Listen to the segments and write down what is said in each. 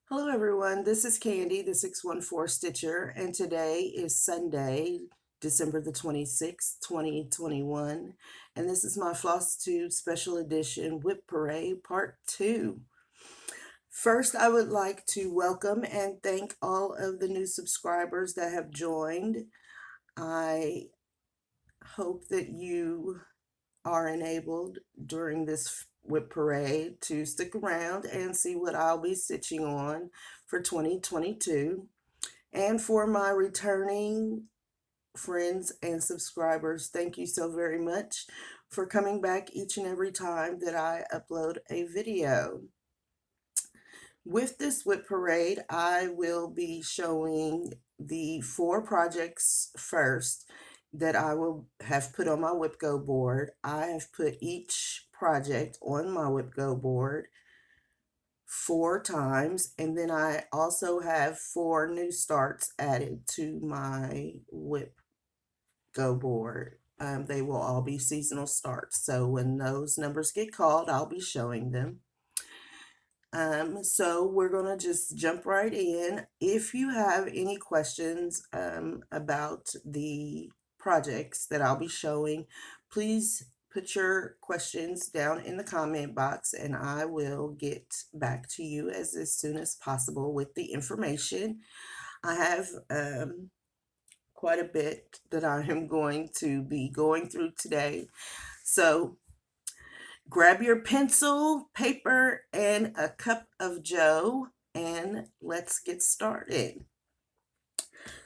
Hello everyone, this is Candy, the 614 Stitcher, and today is Sunday, December the 26th, 2021, and this is my Flosstube Special Edition Whip Parade Part 2. First, I would like to welcome and thank all of the new subscribers that have joined. I hope that you are enabled during this whip parade to stick around and see what I'll be stitching on for 2022. And for my returning friends and subscribers, thank you so very much for coming back each and every time that I upload a video. With this whip parade, I will be showing the 4 projects first that I will have put on my WIPGO board. I have put each project on my WIPGO board 4 times, and then I also have 4 new starts added to my WIPGO board. They will all be seasonal starts, so when those numbers get called, I'll be showing them. So we're going to just jump right in. If you have any questions about the projects that I'll be showing, please put your questions down in the comment box and I will get back to you as soon as possible with the information. I have quite a bit that I am going to be going through today. So grab your pencil, paper, and a cup of joe, and let's get started.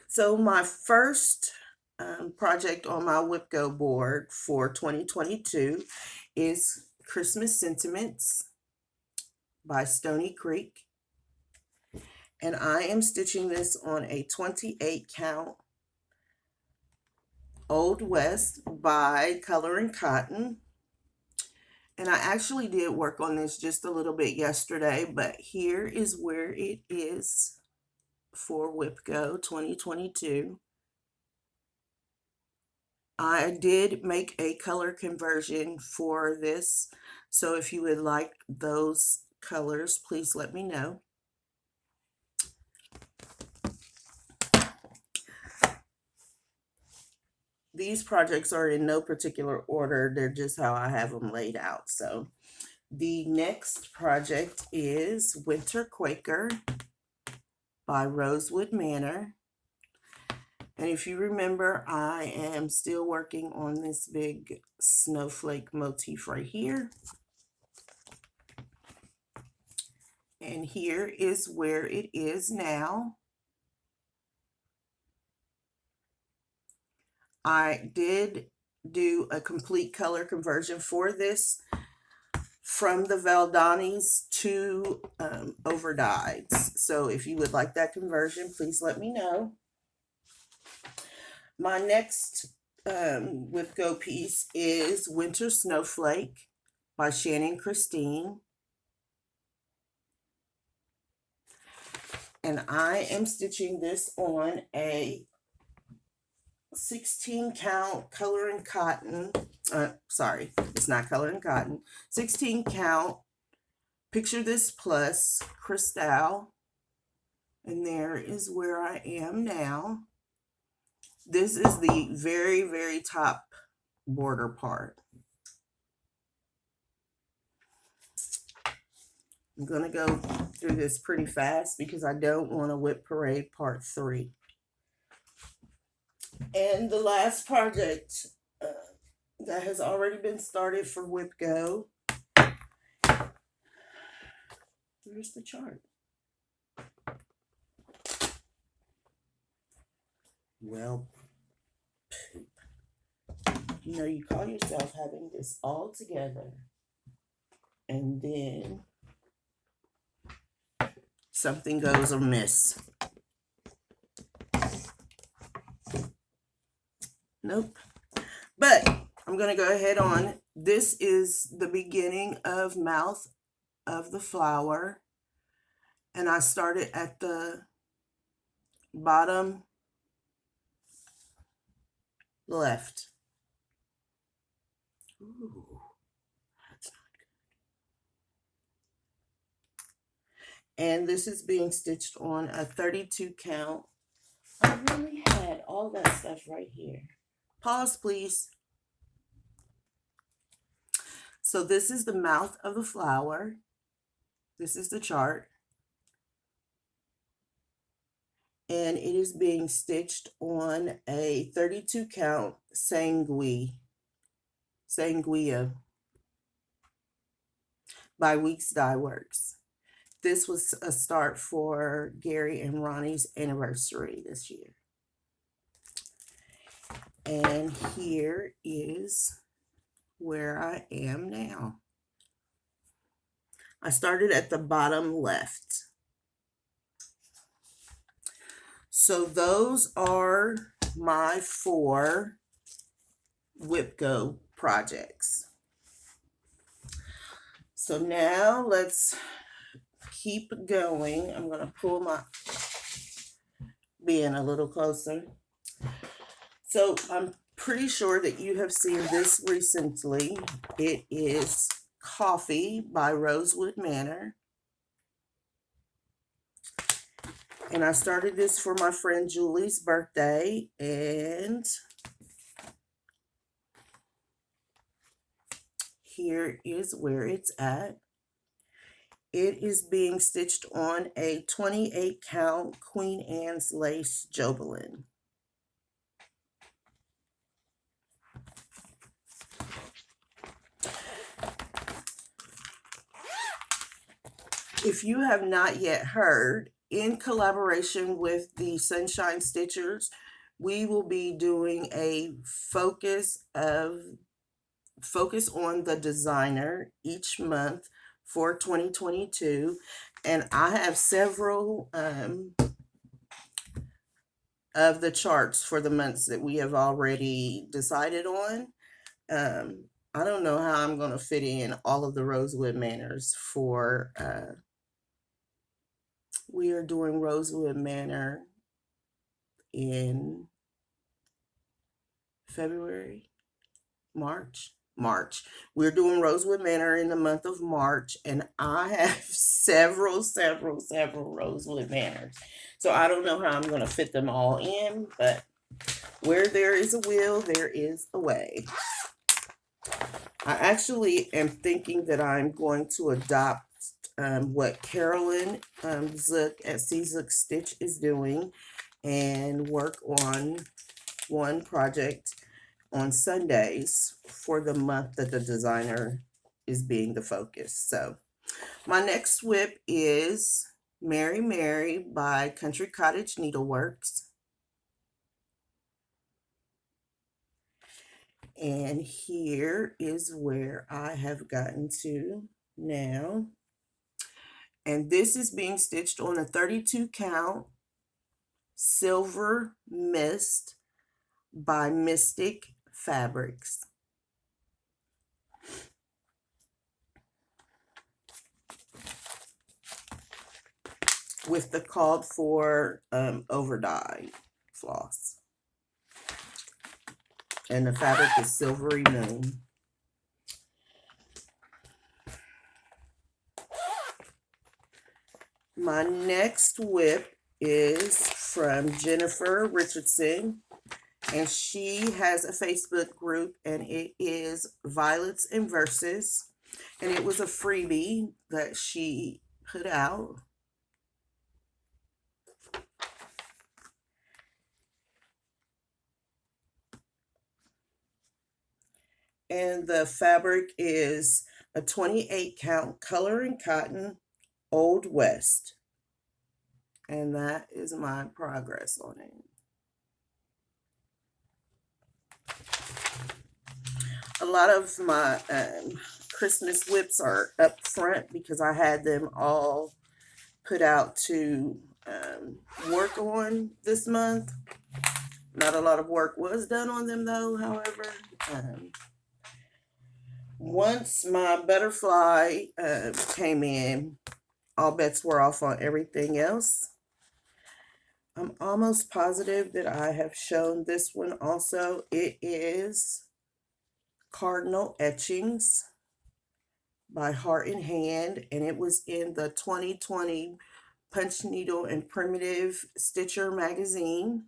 So my first project on my WIPGO board for 2022 is Christmas Sentiments by Stony Creek. And I am stitching this on a 28 count Old West by Color and Cotton. And I actually did work on this just a little bit yesterday, but here is where it is for WIPGO 2022. I did make a color conversion for this, so if you would like those colors, please let me know. These projects are in no particular order, they're just how I have them laid out. So the next project is Winter Quaker by Rosewood Manor. And if you remember, I am still working on this big snowflake motif right here. And here is where it is now. I did do a complete color conversion for this from the Valdanis to overdyes. So if you would like that conversion, please let me know. My next WIPGO piece is Winter Snowflake by Shannon Christine. And I am stitching this on a 16 count Color and Cotton. Sorry, it's not Color and Cotton. 16 count Picture This Plus Crystal. And there is where I am now. This is the very, very top border part. I'm going to go through this pretty fast because I don't want to whip parade part 3. And the last project that has already been started for WIPGO. Here's the chart. Well, poop. You know, you call yourself having this all together, and then something goes amiss. Nope. But I'm going to go ahead on. This is the beginning of Mouth of the Flower. And I started at the bottom left. Ooh, that's not And this is being stitched on a 32 count. I really had all that stuff right here. Pause, please. So this is the mouth of the flower. This is the chart. And it is being stitched on a 32 count sanguia by Weeks Dye Works. This was a start for Gary and Ronnie's anniversary this year. And here is where I am now. I started at the bottom left. So those are my 4 WIPGO projects. So now let's keep going. I'm going to pull my bin a little closer. So I'm pretty sure that you have seen this recently. It is Coffee by Rosewood Manor. And I started this for my friend Julie's birthday, and here is where it's at. It is being stitched on a 28 count Queen Anne's lace Jobelin. If you have not yet heard, in collaboration with the Sunshine Stitchers, we will be doing a focus on the designer each month for 2022. And I have several of the charts for the months that we have already decided on. I don't know how I'm going to fit in all of the Rosewood Manors for we are doing Rosewood Manor in February, March. We're doing Rosewood Manor in the month of March, and I have several Rosewood Manors. So I don't know how I'm going to fit them all in, but where there is a will, there is a way. I actually am thinking that I'm going to adopt what Carolyn Zook at Zook Stitch is doing and work on one project on Sundays for the month that the designer is being the focus. So my next WIP is Mary Mary by Country Cottage Needleworks. And here is where I have gotten to now. And this is being stitched on a 32 count Silver Mist by Mystic Fabrics. With the called for over dye floss. And the fabric is Silvery Moon. My next WIP is from Jennifer Richardson, and she has a Facebook group, and it is Violets and Verses, and it was a freebie that she put out. And the fabric is a 28 count color and cotton Old West. And that is my progress on it. A lot of my Christmas WIPs are up front because I had them all put out to work on this month. Not a lot of work was done on them though, however. Once my butterfly came in, all bets were off on everything else. I'm almost positive that I have shown this one also. It is Cardinal Etchings by Heart in Hand, and it was in the 2020 Punch Needle and Primitive Stitcher magazine.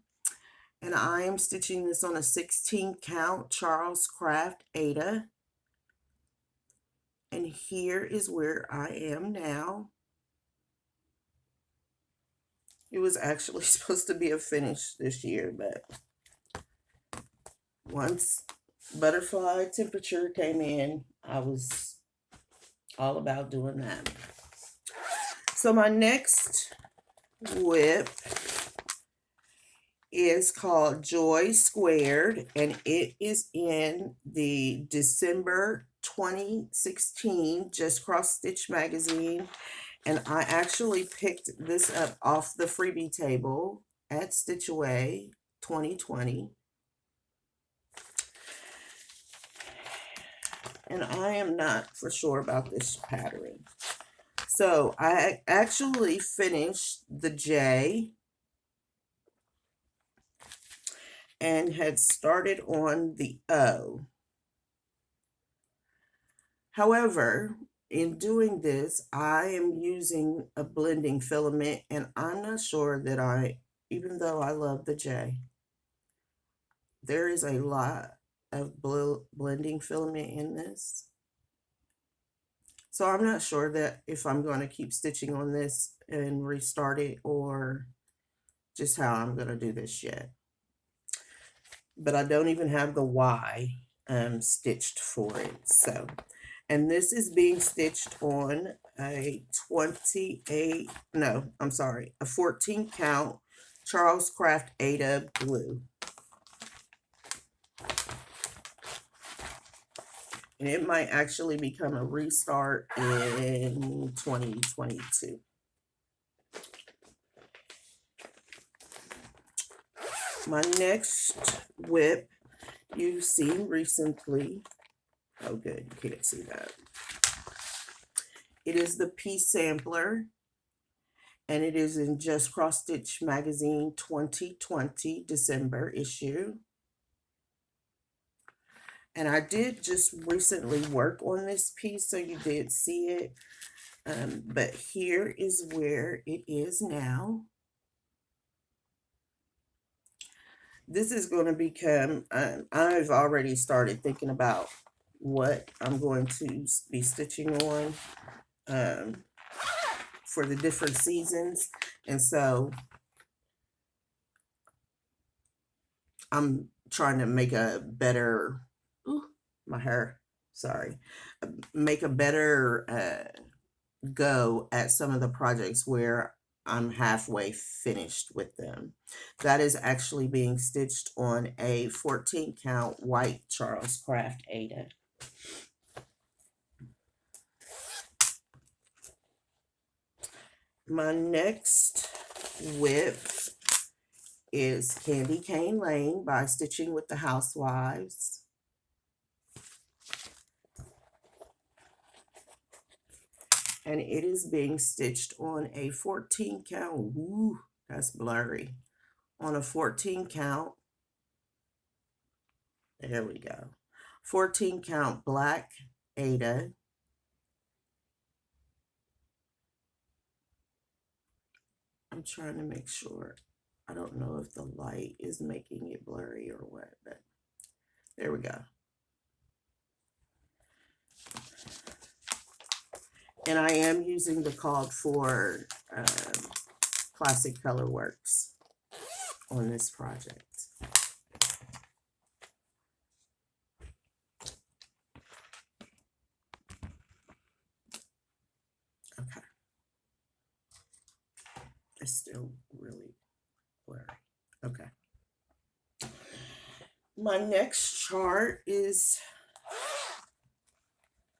And I am stitching this on a 16 count Charles Craft Ada. And here is where I am now. It was actually supposed to be a finish this year, but once butterfly temperature came in, I was all about doing that. So my next WIP is called Joy Squared, and it is in the December 2016 Just Cross Stitch magazine. And I actually picked this up off the freebie table at Stitch Away 2020. And I am not for sure about this pattern. So I actually finished the J and had started on the O. However, in doing this, I am using a blending filament, and I'm not sure that even though I love the J, there is a lot of blending filament in this. So I'm not sure that if I'm going to keep stitching on this and restart it, or just how I'm going to do this yet. But I don't even have the Y stitched for it. So, and this is being stitched on a 14 count Charles Craft Ada blue. And it might actually become a restart in 2022. My next WIP you've seen recently. Oh, good. You can't see that. It is the Piece Sampler, and it is in Just Cross Stitch magazine 2020 December issue. And I did just recently work on this piece, so you did see it. But here is where it is now. This is going to become, I've already started thinking about what I'm going to be stitching on for the different seasons. And so I'm trying to make a better, make a better go at some of the projects where I'm halfway finished with them. That is actually being stitched on a 14 count white Charles Craft Ada. My next WIP is Candy Cane Lane by Stitching with the Housewives. And it is being stitched on a 14 count, woo, that's blurry, on a 14 count, there we go, 14 count black Ada. I'm trying to make sure, I don't know if the light is making it blurry or what, but there we go. And I am using the called for Classic Color Works on this project. Okay. It's still really blurry. Okay. My next chart is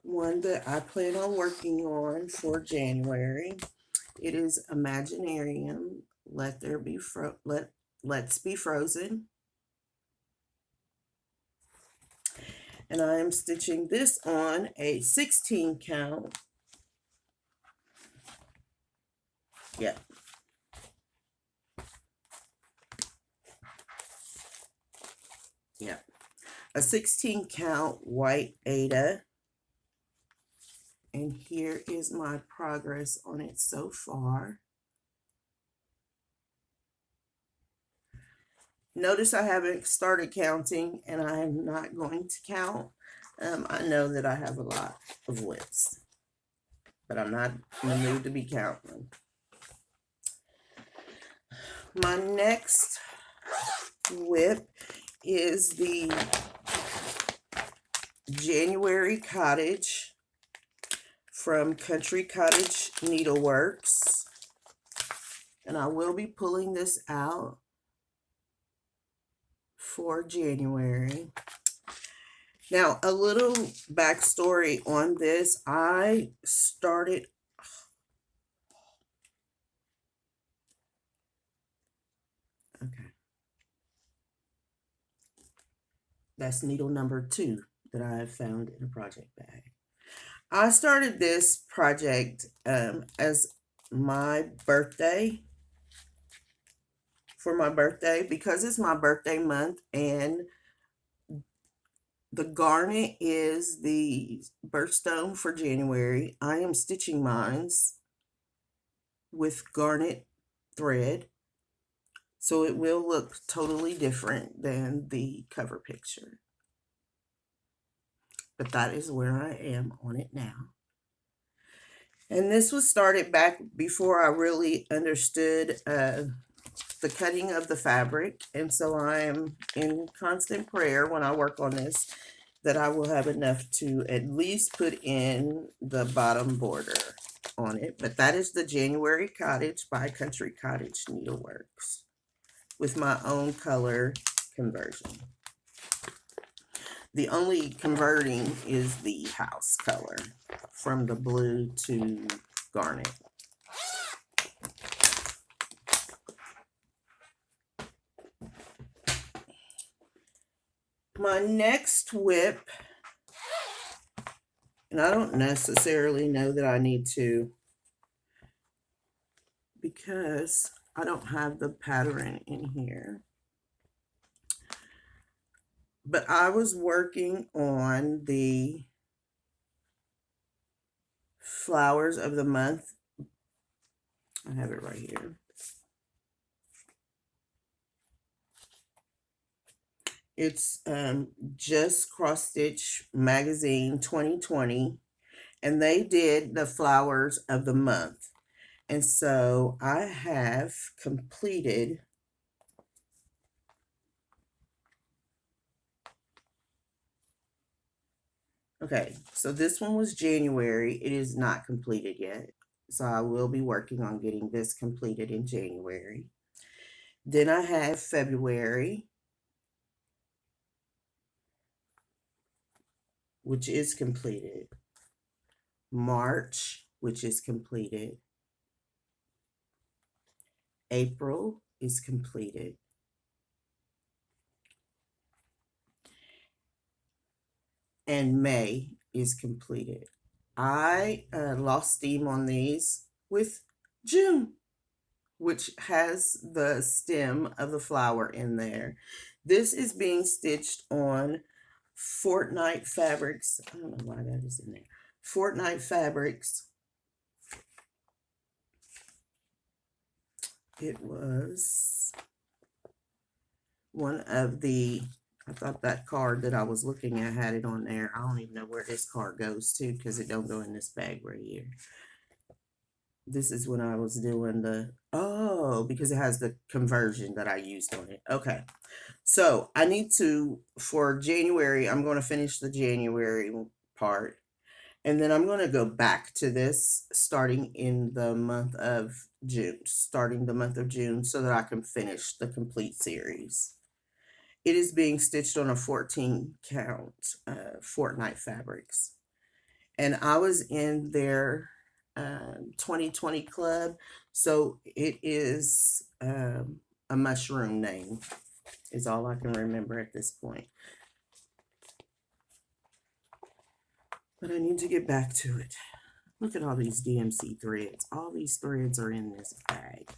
one that I plan on working on for January. It is Imaginarium, Let's Be Frozen. And I am stitching this on a 16 count. Yeah. A 16 count white Ada. And here is my progress on it so far. Notice I haven't started counting, and I am not going to count. I know that I have a lot of WIPs, but I'm not in the mood to be counting them. My next WIP is the January Cottage from Cottage Needleworks, and I will be pulling this out for January. Now, a little backstory on this. I started that's needle number 2 that I have found in a project bag. I started this project as my birthday, for my birthday, because it's my birthday month, and the garnet is the birthstone for January. I am stitching mines with garnet thread, so it will look totally different than the cover picture. But that is where I am on it now. And this was started back before I really understood the cutting of the fabric. And so I am in constant prayer when I work on this that I will have enough to at least put in the bottom border on it. But that is the January Cottage by Cottage Needleworks with my own color conversion. The only converting is the house color from the blue to garnet. My next WIP, and I don't necessarily know that I need to, because I don't have the pattern in here. But I was working on the flowers of the month. I have it right here. It's Just Cross Stitch Magazine 2020, and they did the flowers of the month. And so I have completed okay, so this one was January. It is not completed yet. So I will be working on getting this completed in January. Then I have February, which is completed. March, which is completed. April is completed. And May is completed. I lost steam on these with June, which has the stem of the flower in there. This is being stitched on Fortnite Fabrics. I don't know why that is in there. Fortnite Fabrics. It was one of the, I thought that card that I was looking at had it on there. I don't even know where this card goes to because it don't go in this bag right here. This is when I was doing the, oh, because it has the conversion that I used on it. Okay. So I need to, for January, I'm going to finish the January part. And then I'm going to go back to this starting in the month of June, so that I can finish the complete series. It is being stitched on a 14 count Fortnite Fabrics. And I was in their 2020 club, so it is a mushroom name is all I can remember at this point. But I need to get back to it. Look at all these DMC threads. All these threads are in this bag.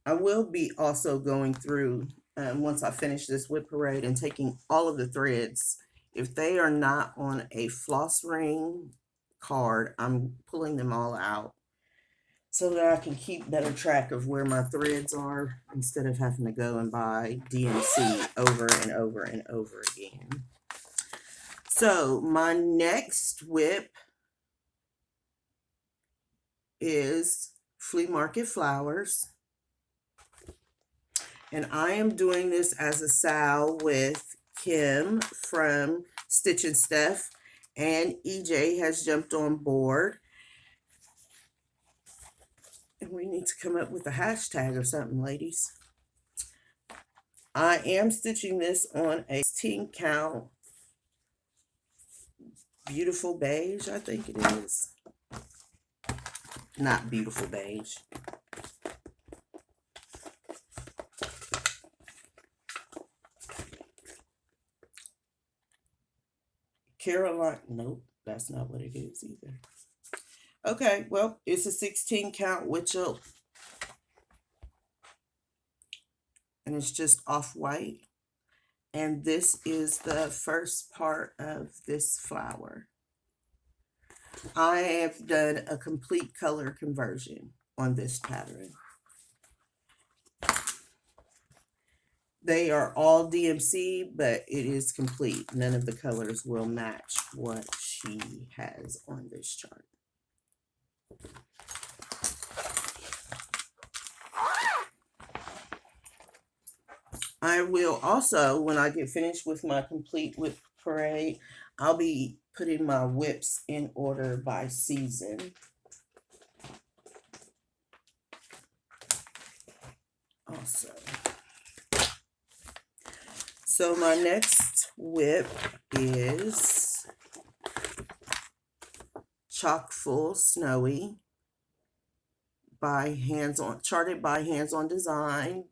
I will be also going through, once I finish this WIP parade, and taking all of the threads if they are not on a floss ring card, I'm pulling them all out so that I can keep better track of where my threads are instead of having to go and buy DMC over and over and over again. So my next WIP is Flea Market Flowers. And I am doing this as a SAL with Kim from Stitch and Steph, and EJ has jumped on board. And we need to come up with a hashtag or something, ladies. I am stitching this on a 16 count beautiful beige, I think it is. Not beautiful beige. Caroline, nope, that's not what it is either. Okay, well, it's a 16 count WIPGO, and it's just off-white. And this is the first part of this flower. I have done a complete color conversion on this pattern. They are all DMC, but it is complete. None of the colors will match what she has on this chart. I will also, when I get finished with my complete WIP parade, I'll be putting my WIPs in order by season. Also. So my next WIP is Chock Full Snowy by charted by Hands On Design.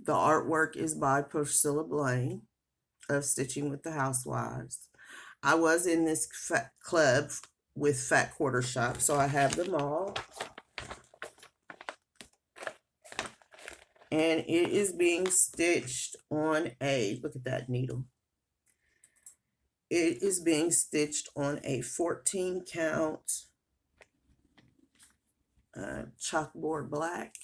The artwork is by Priscilla Blaine of Stitching with the Housewives. I was in this club with Fat Quarter Shop, so I have them all. And it is being stitched on a, look at that needle. It is being stitched on a 14 count chalkboard black.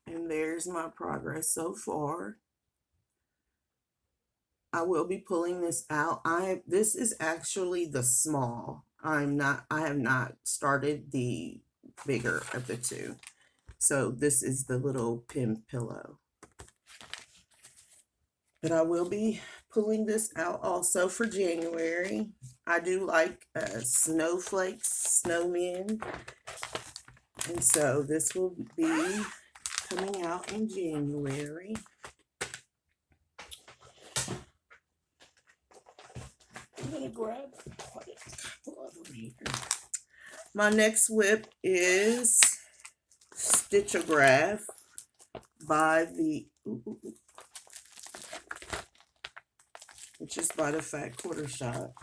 And there's my progress so far. I will be pulling this out. This is actually the small. I have not started the bigger of the two. So this is the little pin pillow. But I will be pulling this out also for January. I do like snowflakes, snowmen. And so this will be coming out in January. I'm going to grab a couple over here. My next WIP is Stitchograph by the, which is by the Fat Quarter Shop.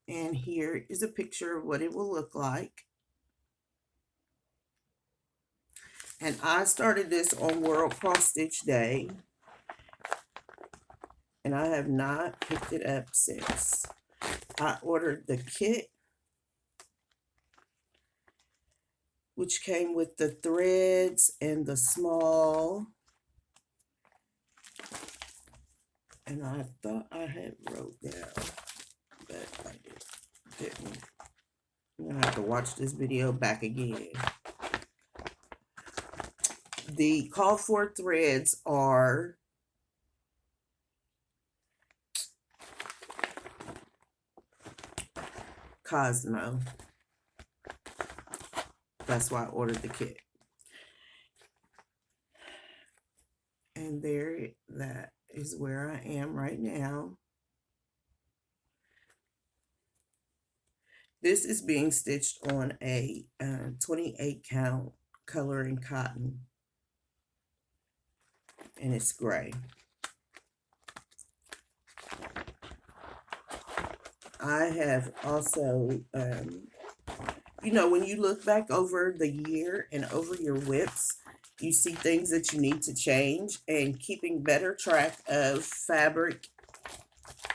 And here is a picture of what it will look like. And I started this on World Cross Stitch Day. And I have not picked it up since. I ordered the kit, which came with the threads and the small. And I thought I had wrote down, but I didn't. I'm going to have to watch this video back again. The call for threads are Cosmo. That's why I ordered the kit. And there, that is where I am right now. This is being stitched on a 28 count coloring cotton. And it's gray. I have also, you know, when you look back over the year and over your WIPs, you see things that you need to change, and keeping better track of fabric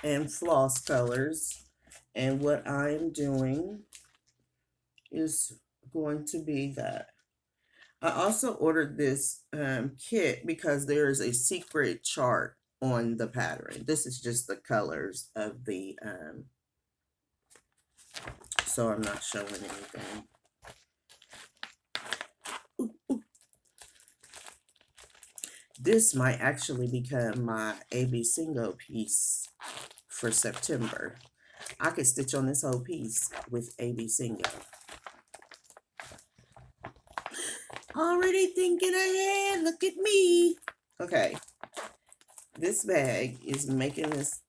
and floss colors. And what I'm doing is going to be that. I also ordered this kit because there is a secret chart on the pattern. This is just the colors of the, so I'm not showing anything. This might actually become my AB single piece for September. I could stitch on this whole piece with AB single. Already thinking ahead, look at me. Okay, this bag is making this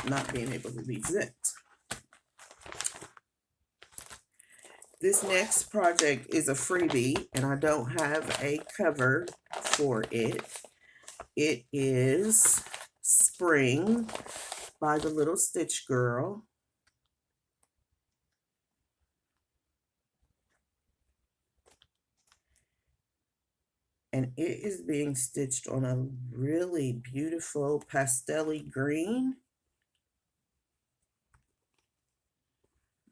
not being able to be zipped. This next project is a freebie, and I don't have a cover for it. It is Spring by the Little Stitch Girl. And it is being stitched on a really beautiful pastel-y green.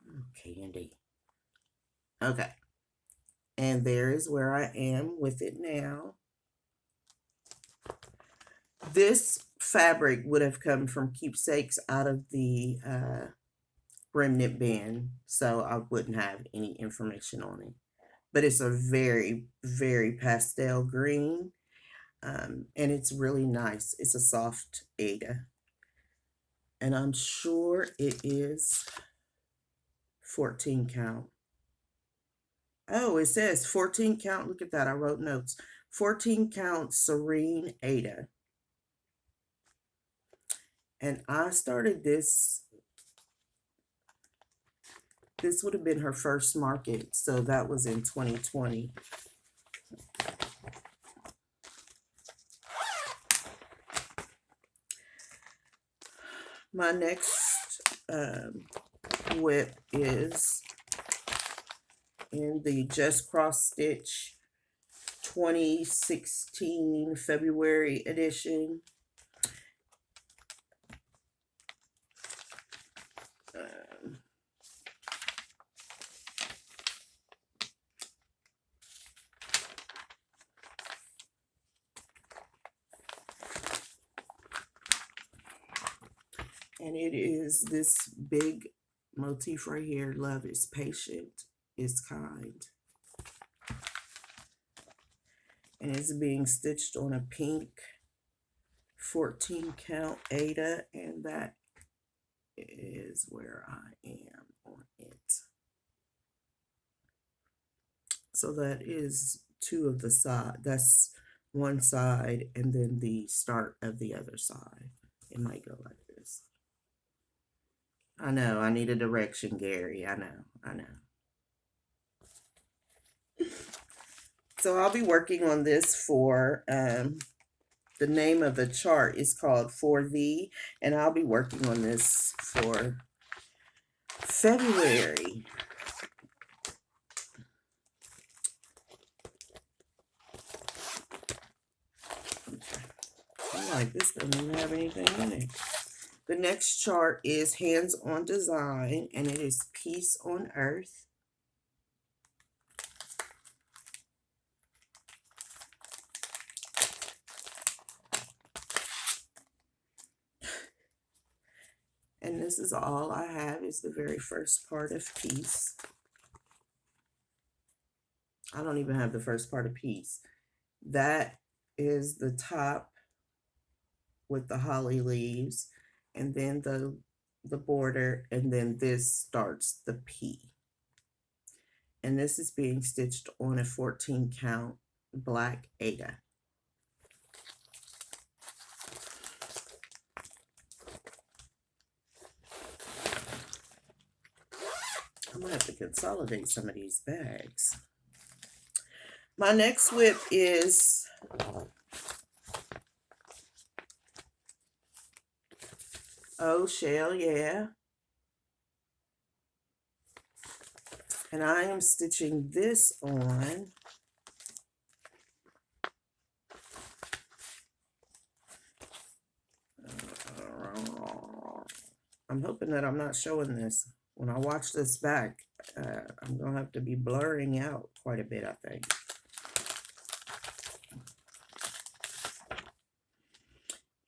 Oh, candy. Okay. And there is where I am with it now. This fabric would have come from Keepsakes out of the remnant bin, so I wouldn't have any information on it. But it's a very, very pastel green, and it's really nice. It's a soft Ada. And I'm sure it is 14 count. Oh, it says 14 count. Look at that. I wrote notes. 14 count Serene Ada. And I started this. This would have been her first market. So that was in 2020. My next WIP is in the Just Cross Stitch 2016 February edition. And it is this big motif right here. Love is patient, is kind. And it's being stitched on a pink 14 count Ada, and that is where I am on it. So that is two of the side. That's one side, and then the start of the other side. It might go like this. I know, I need a direction, Gary. I know. So I'll be working on this for, the name of the chart is called For Thee, and I'll be working on this for February. I'm like, this doesn't even have anything in it. The next chart is Hands on Design, and it is Peace on Earth. And this is all I have, is the very first part of Peace. I don't even have the first part of Peace. That is the top with the holly leaves, and then the border, and then this starts the P. And this is being stitched on a 14 count black Ada. I'm gonna have to consolidate some of these bags. My next WIP is Oh Shell, yeah. And I am stitching this on I'm hoping that I'm not showing this. When I watch this back, I'm going to have to be blurring out quite a bit, I think.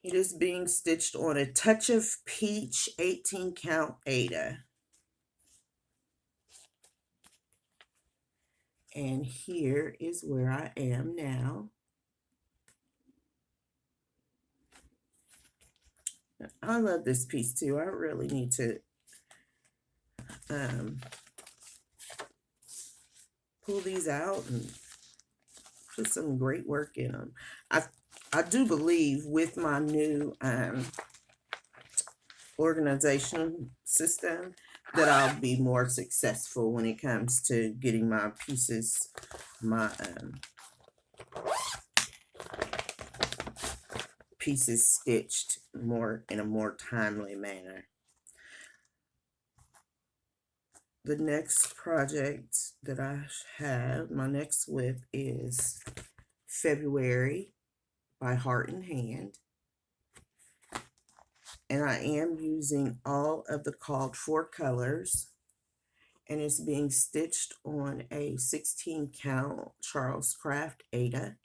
It is being stitched on a Touch of Peach 18 count Aida. And here is where I am now. I love this piece too. I really need to pull these out and put some great work in them. I do believe with my new organization system that I'll be more successful when it comes to getting my pieces, pieces stitched in a more timely manner. The next project that I have, my next WIP, is February by Heart and Hand. And I am using all of the called for colors. And it's being stitched on a 16 count Charles Craft Aida.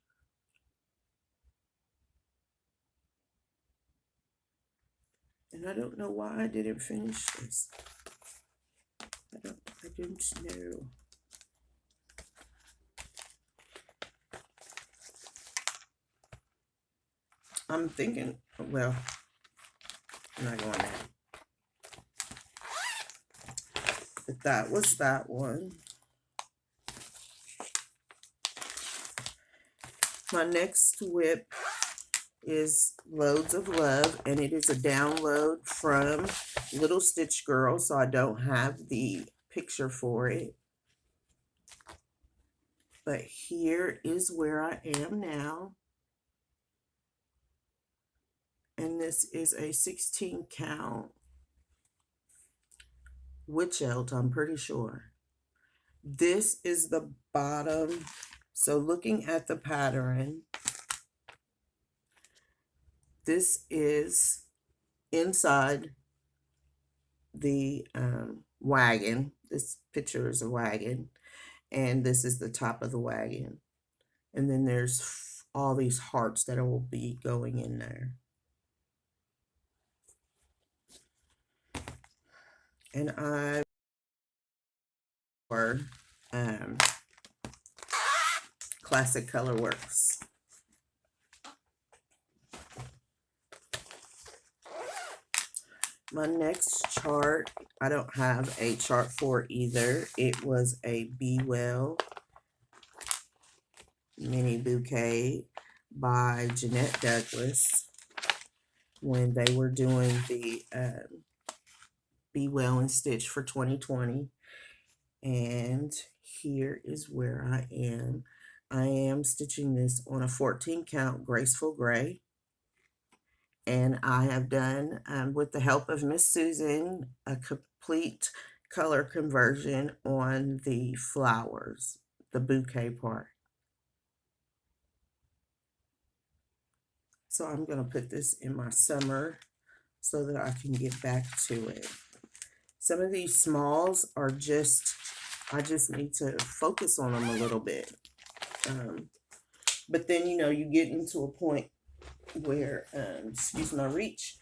And I don't know why I didn't finish this. I don't know. I'm thinking, well, I'm not going there. But that was that one. My next WIP is Loads of Love, and it is a download from Little Stitch Girl, so I don't have the picture for it. But here is where I am now. And this is a 16 count witch elt, I'm pretty sure. This is the bottom. So looking at the pattern, this is inside the wagon. This picture is a wagon, and this is the top of the wagon. And then there's all these hearts that will be going in there. And I for Classic Color Works. My next chart, I don't have a chart for either. It was a Be Well mini bouquet by Jeanette Douglas when they were doing the Be Well and Stitch for 2020. And here is where I am. I am stitching this on a 14 count Graceful Gray. And I have done, with the help of Miss Susan, a complete color conversion on the flowers, the bouquet part. So I'm going to put this in my summer so that I can get back to it. Some of these smalls are just, I just need to focus on them a little bit. But then, you know, you get into a point where, excuse my reach,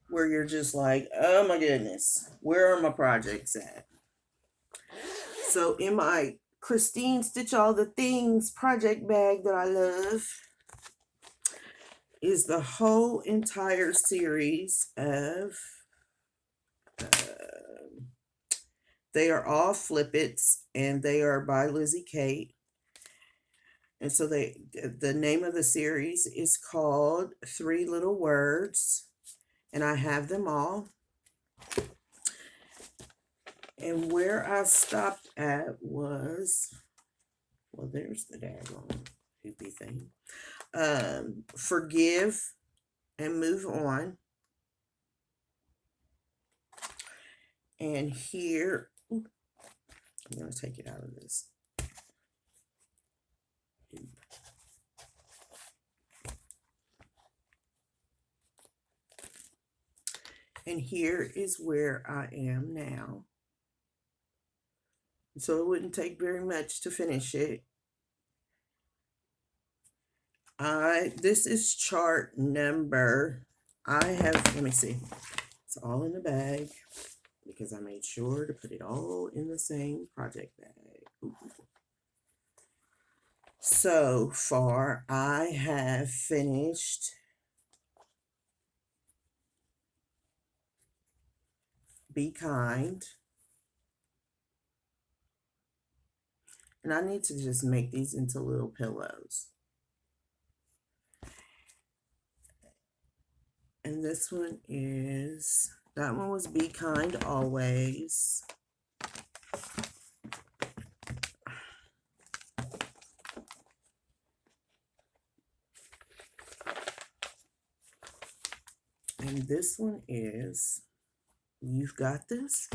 where you're just like, oh my goodness, where are my projects at? So in my Christine Stitch All the Things project bag that I love is the whole entire series of, they are all flippets, and they are by Lizzie Kate. And so the name of the series is called Three Little Words, and I have them all. And where I stopped at was, well, there's the daggone hoopy thing. Forgive and Move On. And here, I'm going to take it out of this. And here is where I am now. So it wouldn't take very much to finish it. This is chart number, let me see, it's all in the bag because I made sure to put it all in the same project bag. Ooh. So far, I have finished Be Kind. And I need to just make these into little pillows. And this one is, that one was Be Kind Always. And this one is You've Got This.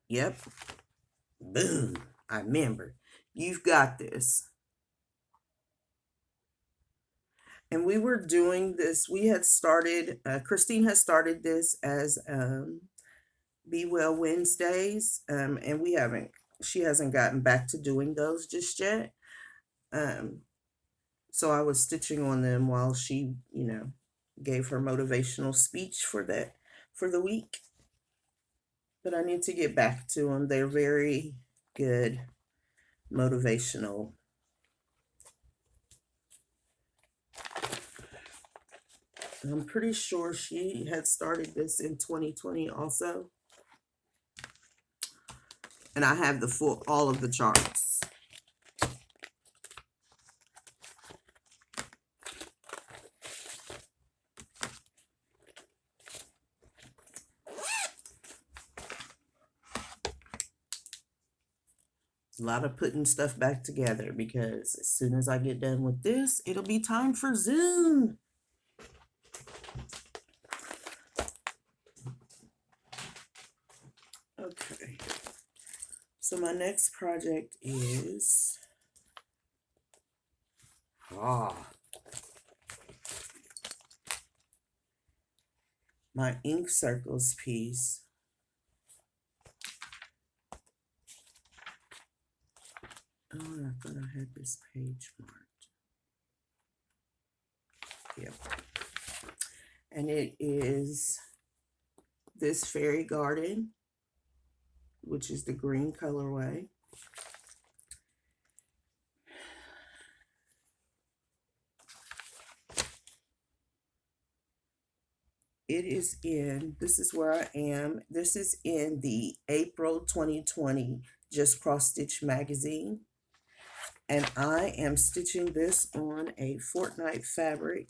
Yep. Boom. I remember. You've Got This. And we were doing this, we had started, Christine has started this as WIPGO Wednesdays, and she hasn't gotten back to doing those just yet. So I was stitching on them while she, gave her motivational speech for the week. But I need to get back to them. They're very good motivational. I'm pretty sure she had started this in 2020 also. And I have all of the charts. A lot of putting stuff back together because as soon as I get done with this, it'll be time for Zoom. Okay. So my next project is my ink circles piece. Oh, I thought I had this page marked. Yep. And it is this Fairy Garden, which is the green colorway. This is where I am. This is in the April 2020 Just Cross Stitch magazine. And I am stitching this on a Fortnite fabric.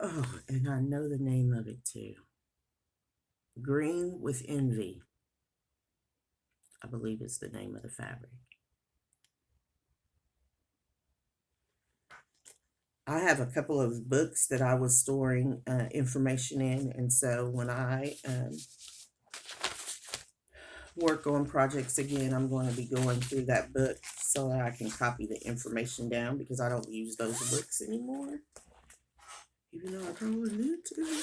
Oh, and I know the name of it too. Green with Envy, I believe is the name of the fabric. I have a couple of books that I was storing information in, and so when I work on projects again, I'm going to be going through that book so that I can copy the information down because I don't use those books anymore, even though I probably need to.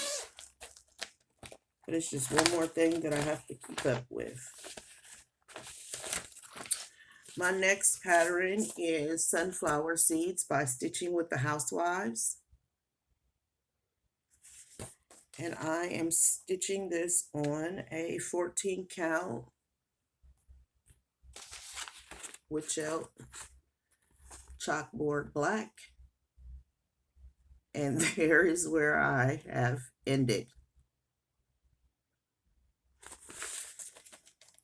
But it's just one more thing that I have to keep up with. My next pattern is Sunflower Seeds by Stitching with the Housewives. And I am stitching this on a 14 count Witchelt chalkboard black. And there is where I have ended.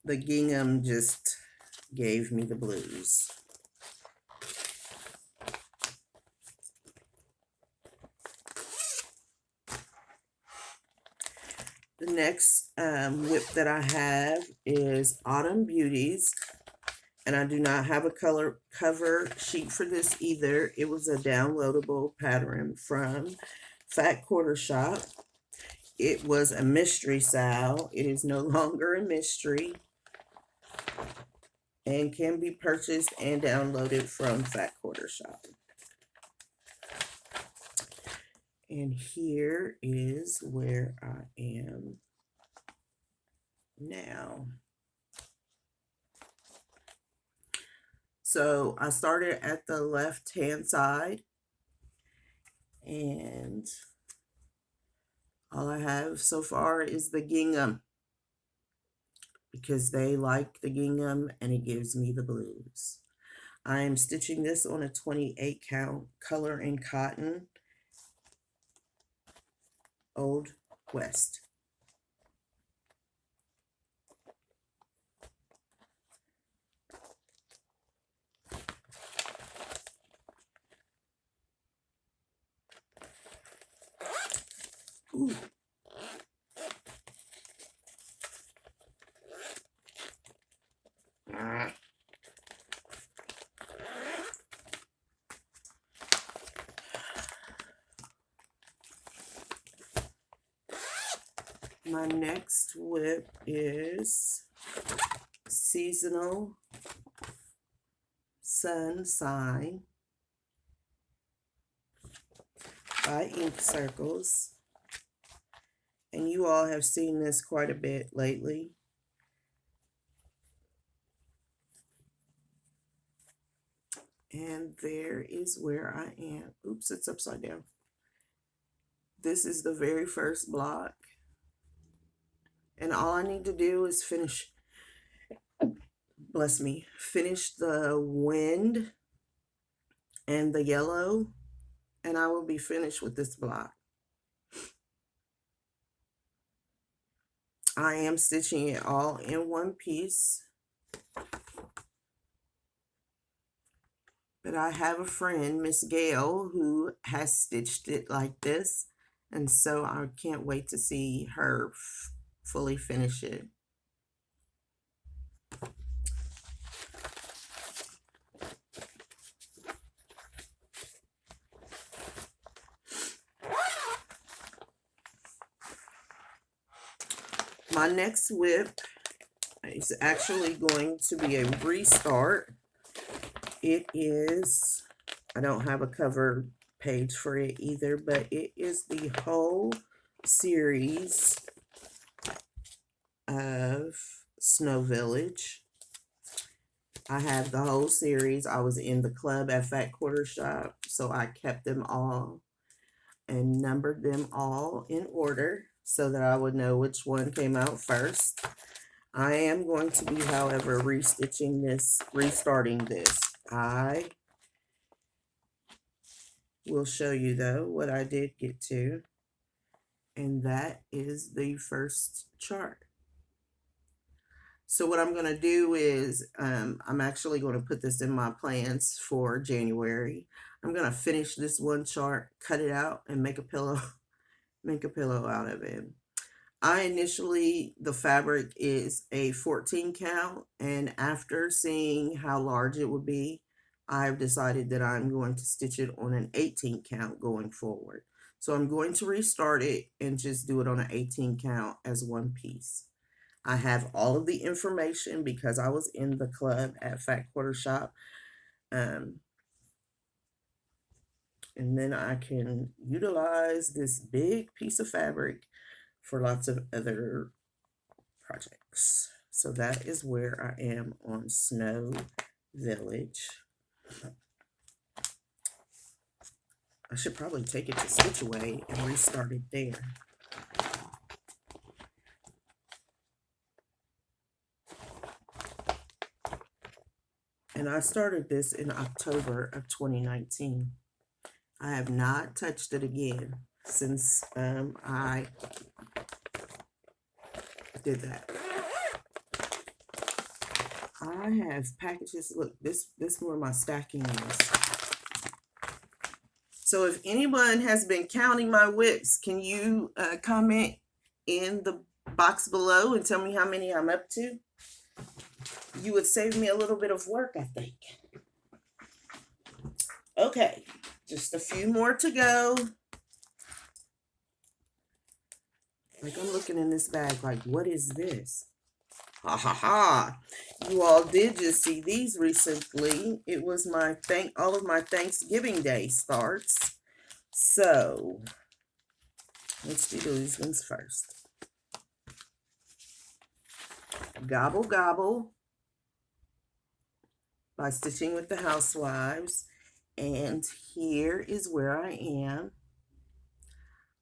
The gingham just gave me the blues. The next WIP that I have is Autumn Beauties, And I do not have a color cover sheet for this either. It was a downloadable pattern from Fat Quarter Shop. It was a mystery style. It is no longer a mystery and can be purchased and downloaded from Fat Quarter Shop. And here is where I am now. So I started at the left-hand side, and all I have so far is the gingham, because they like the gingham and it gives me the blues. I am stitching this on a 28 count color in cotton, Old West. Ooh. My next WIP is Seasonal Sun Sign by Ink Circles. And you all have seen this quite a bit lately. And there is where I am. Oops, it's upside down. This is the very first block. And all I need to do is finish, bless me, finish the wind and the yellow, and I will be finished with this block. I am stitching it all in one piece. But I have a friend, Miss Gail, who has stitched it like this, and so I can't wait to see her fully finish it. My next WIP is actually going to be a restart. It is, I don't have a cover page for it either, but it is the whole series of Snow Village. I have the whole series. I was in the club at Fat Quarter Shop, so I kept them all and numbered them all in order so that I would know which one came out first. I am going to be, however, restarting this. I will show you, though, what I did get to, and that is the first chart. So what I'm going to do is I'm actually going to put this in my plans for January. I'm going to finish this one chart, cut it out, and make a pillow out of it. The fabric is a 14 count, and after seeing how large it would be, I've decided that I'm going to stitch it on an 18 count going forward. So I'm going to restart it and just do it on an 18 count as one piece. I have all of the information because I was in the club at Fat Quarter Shop. And then I can utilize this big piece of fabric for lots of other projects. So that is where I am on Snow Village. I should probably take it to Stitch Away and restart it there. And I started this in October of 2019. I have not touched it again since I did that. I have packages. Look, this is where my stacking is. So if anyone has been counting my WIPs, can you comment in the box below and tell me how many I'm up to? you would save me a little bit of work, I think. Okay, just a few more to go. Like, I'm looking in this bag like, what is this? Ha ha ha. You all did just see these recently. It was all of my Thanksgiving Day starts. So, let's do these ones first. Gobble Gobble by Stitching with the Housewives. And here is where I am.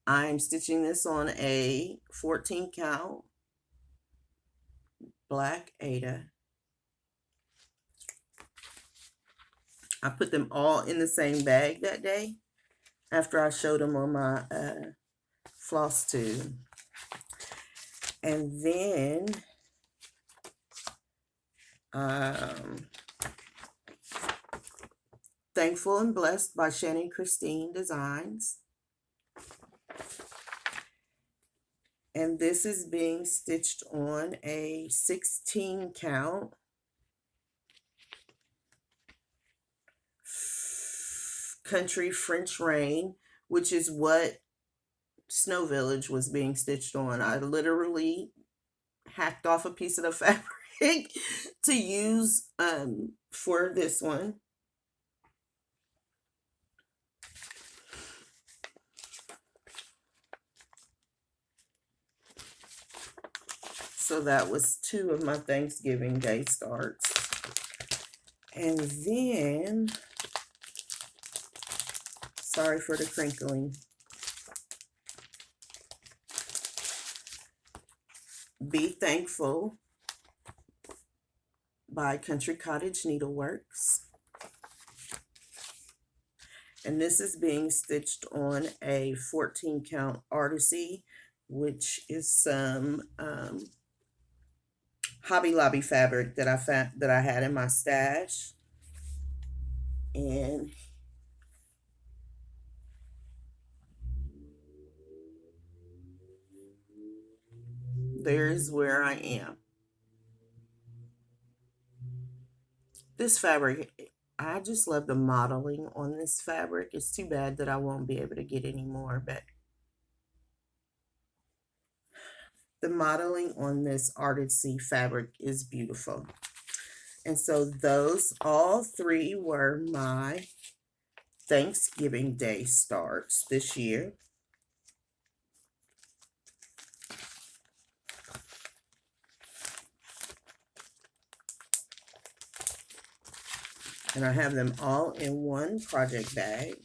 I'm stitching this on a 14 count black Aida. I put them all in the same bag that day after I showed them on my Flosstube. And then Thankful and Blessed by Shannon Christine Designs. And this is being stitched on a 16 count Country French Rain, which is what Snow Village was being stitched on. I literally hacked off a piece of the fabric to use for this one. So that was 2 of my Thanksgiving Day starts. And then, sorry for the crinkling. Be Thankful by Country Cottage Needleworks. And this is being stitched on a 14 count Artisy, which is some Hobby Lobby fabric that I had in my stash. And there's where I am. This fabric, I just love the modeling on this fabric. It's too bad that I won't be able to get any more, but the modeling on this Artisy fabric is beautiful. And so those, all 3 were my Thanksgiving Day starts this year. And I have them all in one project bag.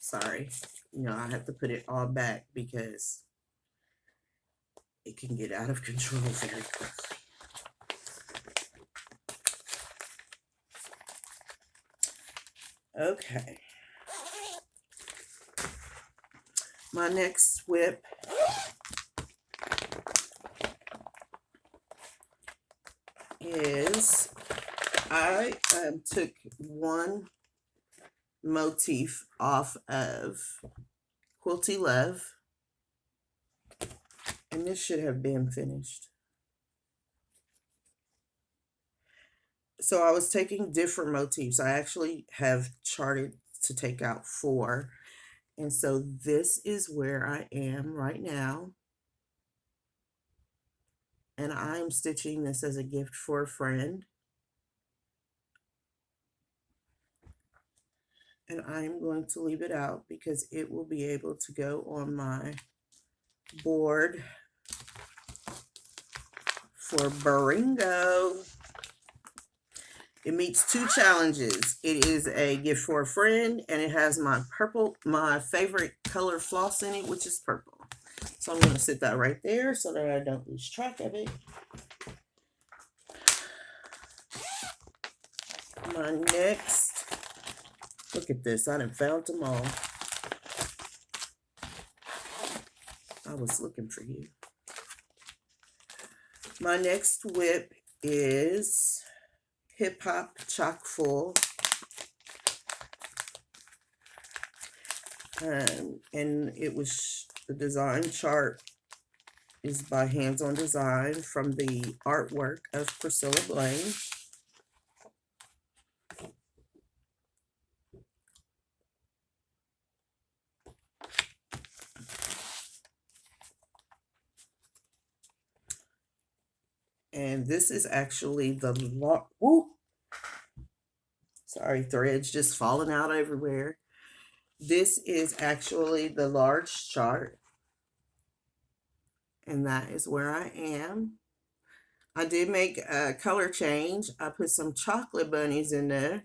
Sorry, I have to put it all back because it can get out of control very quickly. Okay. My next WIP is, I took one motif off of Quilty Love, and this should have been finished. So I was taking different motifs. I actually have charted to take out 4. And so this is where I am right now. And I'm stitching this as a gift for a friend. And I'm going to leave it out because it will be able to go on my board for Baringo. It meets 2 challenges. It is a gift for a friend, and it has my favorite color floss in it, which is purple. So I'm going to sit that right there so that I don't lose track of it. My next, look at this, I done found them all. I was looking for you. My next WIP is Hip Hop Chock Full. And it was, the design chart is by Hands On Design from the artwork of Priscilla Blaine. And this is actually the sorry, threads just falling out everywhere. This is actually the large chart. And that is where I am. I did make a color change. I put some chocolate bunnies in there.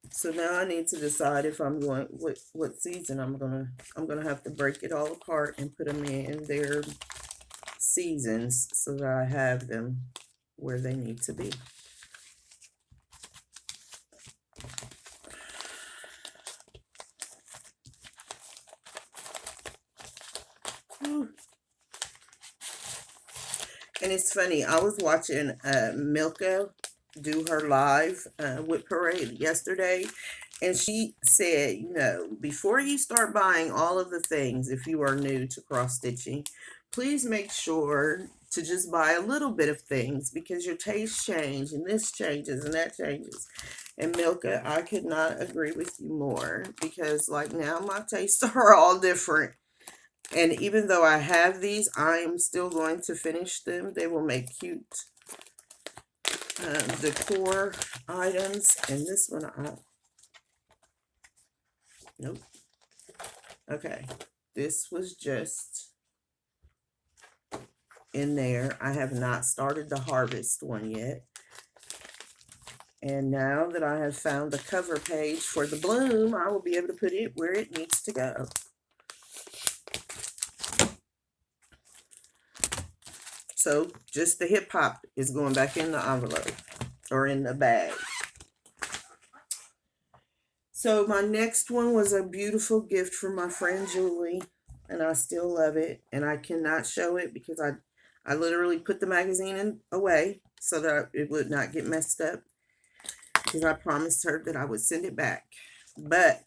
So now I need to decide if I'm going, what season I'm gonna have to break it all apart and put them in their seasons so that I have them where they need to be. And it's funny, I was watching Milka do her live WIP parade yesterday, and she said, you know, before you start buying all of the things, if you are new to cross stitching, please make sure to just buy a little bit of things, because your tastes change and this changes and that changes. And Milka, I could not agree with you more, because like now my tastes are all different. And even though I have these, I am still going to finish them. They will make cute decor items. And this one, nope. Okay, this was just in there. I have not started the harvest one yet. And now that I have found the cover page for the bloom, I will be able to put it where it needs to go. So just the hip hop is going back in the envelope or in the bag. So my next one was a beautiful gift from my friend Julie, and I still love it. And I cannot show it because I literally put the magazine away so that it would not get messed up, because I promised her that I would send it back. But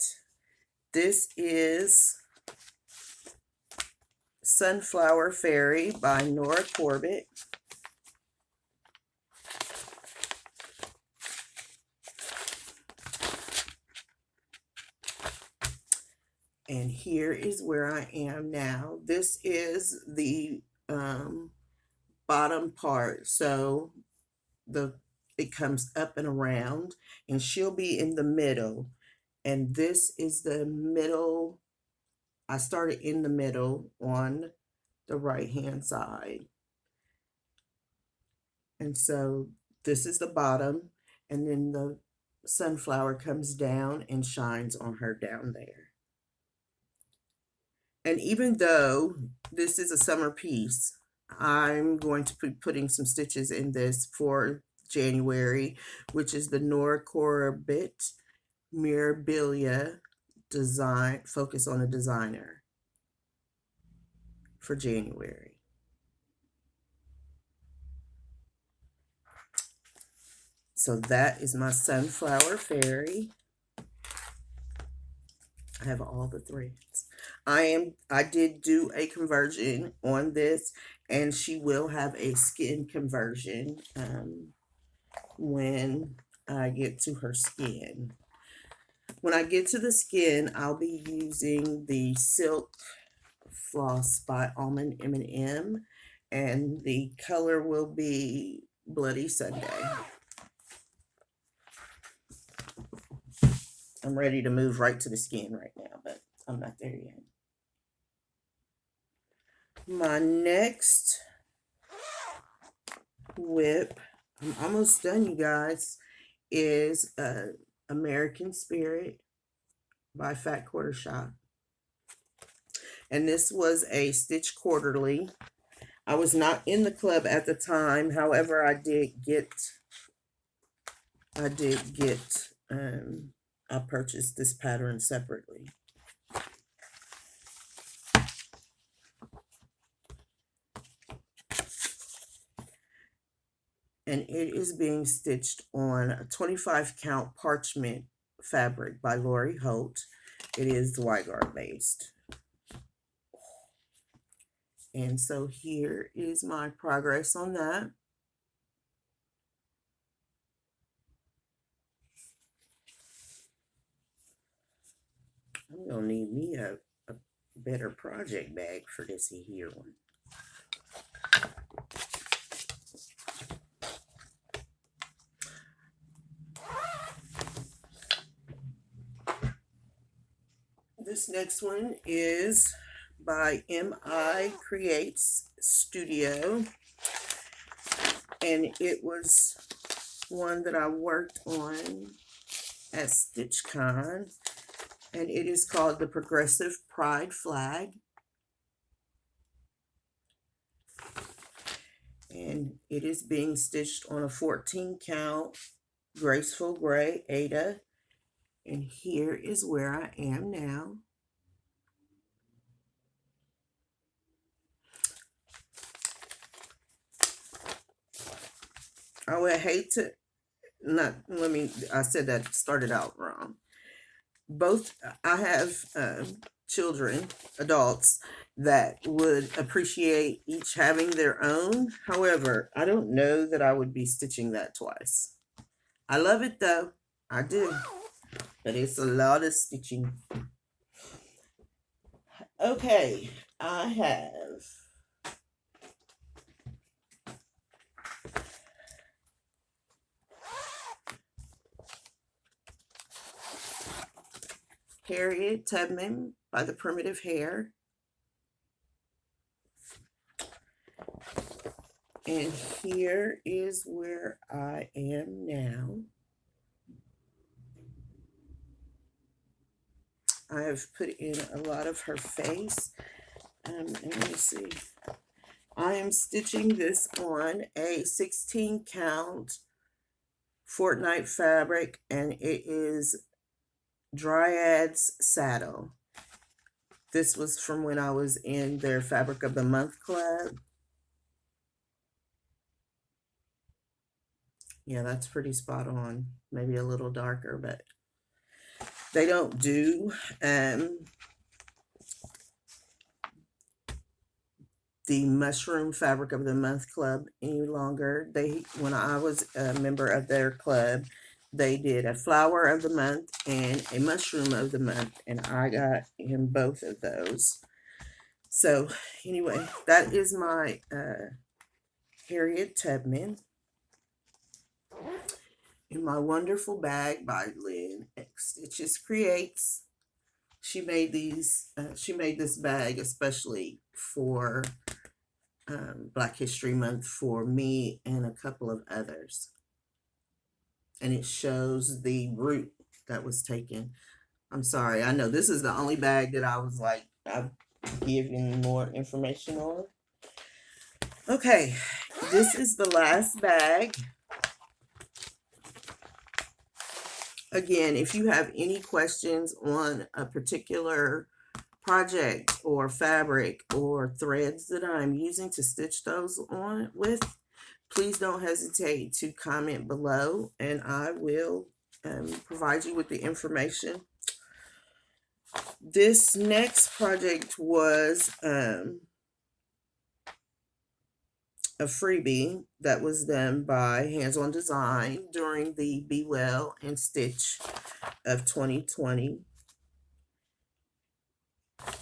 this is Sunflower Fairy by Nora Corbett. And here is where I am now. This is the bottom part. So it comes up and around, and she'll be in the middle. And this is the middle. I started in the middle on the right hand side. And so this is the bottom, and then the sunflower comes down and shines on her down there. And even though this is a summer piece, I'm going to be putting some stitches in this for January, which is the Nora Corbett Mirabilia design, focus on a designer, for January. So that is my Sunflower Fairy. I have all the threads. I did do a conversion on this, and she will have a skin conversion when I get to her skin. When I get to the skin, I'll be using the Silk Floss by Almond M&M, and the color will be Bloody Sunday. I'm ready to move right to the skin right now, but I'm not there yet. My next WIP, I'm almost done, you guys, is American Spirit by Fat Quarter Shop. And this was a Stitch Quarterly. I was not in the club at the time. However, I purchased this pattern separately. and it is being stitched on a 25 count parchment fabric by Lori Holt. It is the WIPGO based. And so here is my progress on that. I'm gonna need me a better project bag for this here one. This next one is by MI Creates Studio, and it was one that I worked on at StitchCon, and it is called the Progressive Pride Flag. And it is being stitched on a 14 count graceful gray Aida. And here is where I am now. I would hate to, I said that started out wrong. I have children, adults, that would appreciate each having their own. However, I don't know that I would be stitching that twice. I love it though, I do, but it's a lot of stitching. Okay, I have Harriet Tubman by the Primitive Hair. And here is where I am now. I have put in a lot of her face. And let me see. I am stitching this on a 16 count Fortnite fabric, and it is Dryad's Saddle. This was from when I was in their Fabric of the Month club. Yeah, that's pretty spot on. Maybe a little darker, but they don't do the Mushroom Fabric of the Month club any longer. When I was a member of their club, they did a Flower of the Month and a Mushroom of the Month, and I got in both of those. So anyway, that is my Harriet Tubman in my wonderful bag by Lynn X Stitches Creates. She made these. She made this bag especially for Black History Month for me and a couple of others, and it shows the route that was taken. I'm sorry, I know this is the only bag that I was like, I've given more information on. Okay, this is the last bag. Again, if you have any questions on a particular project or fabric or threads that I'm using to stitch those on with, please don't hesitate to comment below, and I will provide you with the information. This next project was a freebie that was done by Hands On Design during the Be Well and Stitch of 2020.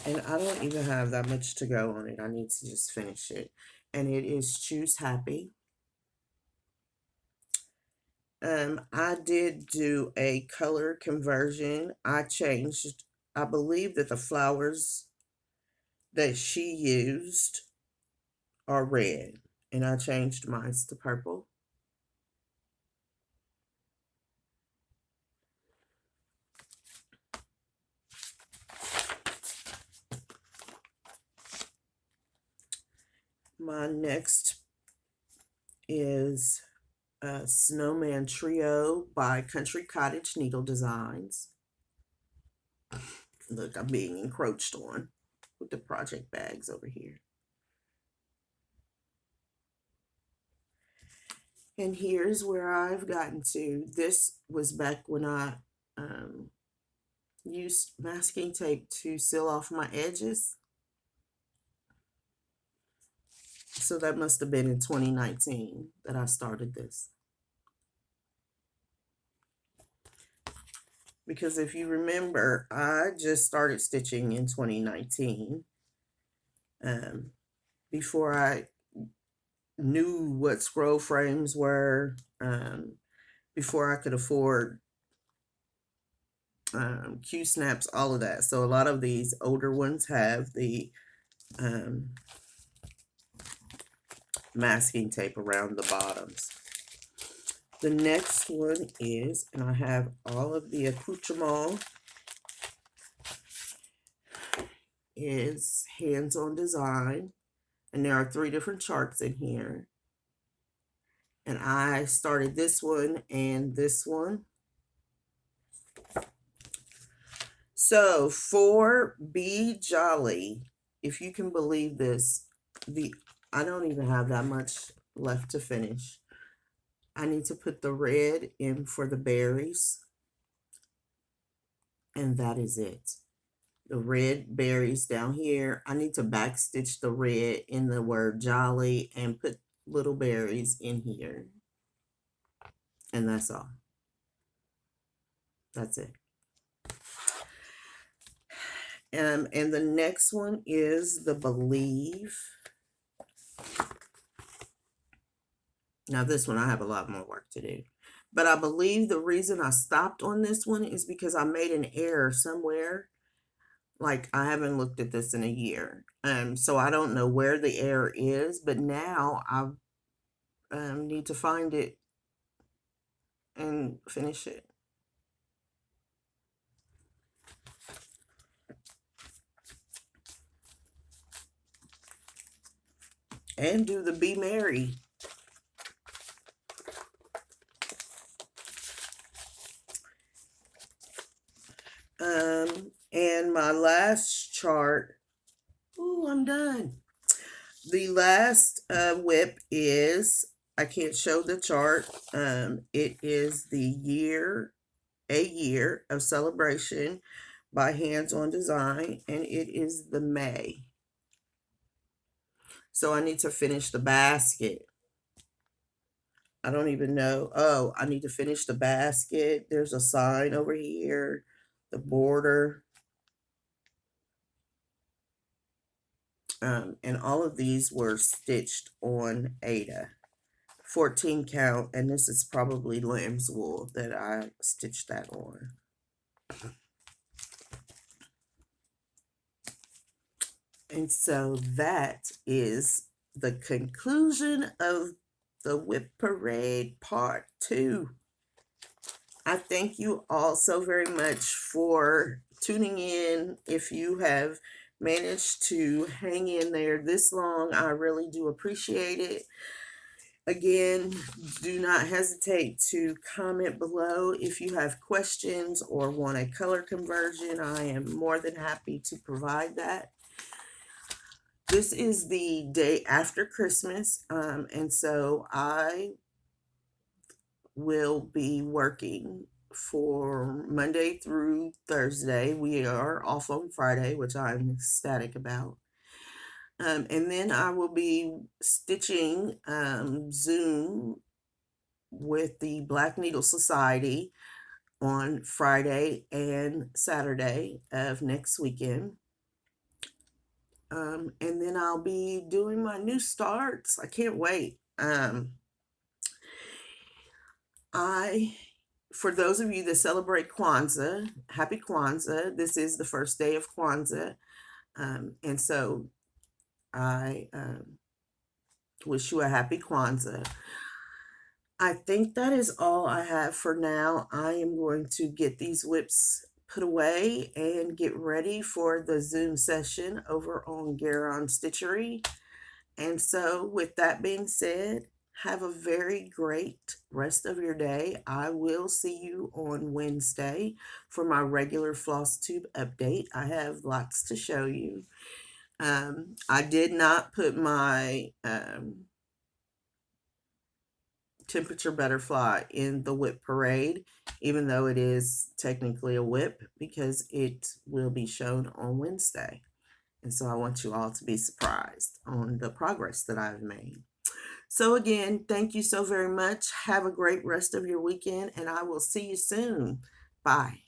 And I don't even have that much to go on it. I need to just finish it. And it is Choose Happy. I did do a color conversion. I believe that the flowers that she used are red, and I changed mine to purple. My next is Snowman Trio by Country Cottage Needle Designs. Look, I'm being encroached on with the project bags over here. And here's where I've gotten to. This was back when I used masking tape to seal off my edges. So that must have been in 2019 that I started this. Because if you remember, I just started stitching in 2019. Before I knew what scroll frames were, before I could afford Q-snaps, all of that. So a lot of these older ones have the masking tape around the bottoms. The next one is, and I have all of the accoutrement, is hands-on design. And there are 3 different charts in here. And I started this one and this one. So for Be Jolly, if you can believe this, I don't even have that much left to finish. I need to put the red in for the berries. And that is it. The red berries down here. I need to backstitch the red in the word jolly and put little berries in here. And that's all. That's it. And the next one is the Believe. Now this one I have a lot more work to do. But I believe the reason I stopped on this one is because I made an error somewhere. Like, I haven't looked at this in a year. So I don't know where the error is, but now I need to find it and finish it. And do the Be Merry. And my last chart, ooh, I'm done. The last WIP is, I can't show the chart. It is the A Year of Celebration by Hands on Design, and it is the May. So I need to finish the basket. I don't even know. Oh, I need to finish the basket. There's a sign over here, the border. And all of these were stitched on Ada. 14 count, and this is probably lamb's wool that I stitched that on. And so that is the conclusion of the WIP Parade Part 2. I thank you all so very much for tuning in. If you have managed to hang in there this long, I really do appreciate it. Again, do not hesitate to comment below if you have questions or want a color conversion. I am more than happy to provide that. This is the day after Christmas, and so I will be working for Monday through Thursday. We are off on Friday, which I'm ecstatic about. And then I will be stitching Zoom with the Black Needle Society on Friday and Saturday of next weekend. And then I'll be doing my new starts. I can't wait. For those of you that celebrate Kwanzaa, happy Kwanzaa. This is the first day of Kwanzaa. And so I wish you a happy Kwanzaa. I think that is all I have for now. I am going to get these WIPs put away and get ready for the Zoom session over on Garon Stitchery. And so with that being said, have a very great rest of your day. I will see you on Wednesday for my regular Flosstube update. I have lots to show you. I did not put my temperature butterfly in the whip parade, even though it is technically a whip, because it will be shown on Wednesday. And so I want you all to be surprised on the progress that I've made. So again, thank you so very much. Have a great rest of your weekend, and I will see you soon. Bye.